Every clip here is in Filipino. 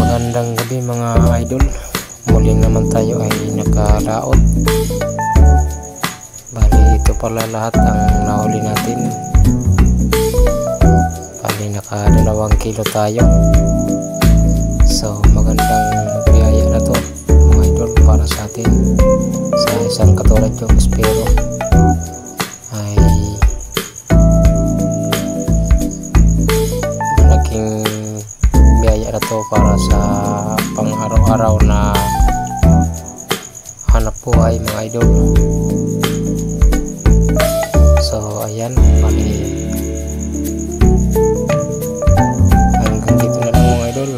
Magandang gabi mga idol. Muli naman tayo ay nakalaot. Bali ito pala lahat ang nahuli natin. Bali naka 2 kilo tayo. So magandang biyaya na to mga idol para sa atin. Sa isang katulad yung espero ay malaking biyaya na to para sa pang araw-araw na hanap buhay mga idol. So ayan, bali hanggang dito na lang mga idol.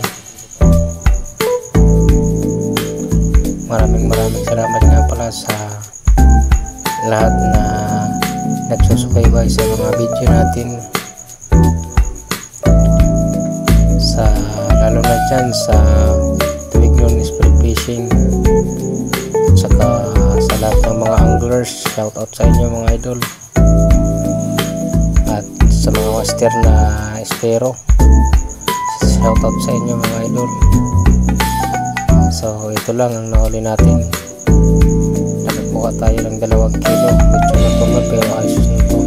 Maraming salamat nga pala sa lahat na nagsusubaybay sa mga video natin, sa lalo na dyan sa Tuwignon Spear Fishing, saka sa lahat ng mga anglers. Shout out sa inyo mga idol, at sa mga master na espero, shout out sa inyo mga idol. So ito lang ang nahuli natin. Nakakuha tayo ng 2 kilo, medyo matumal pero ayos nito.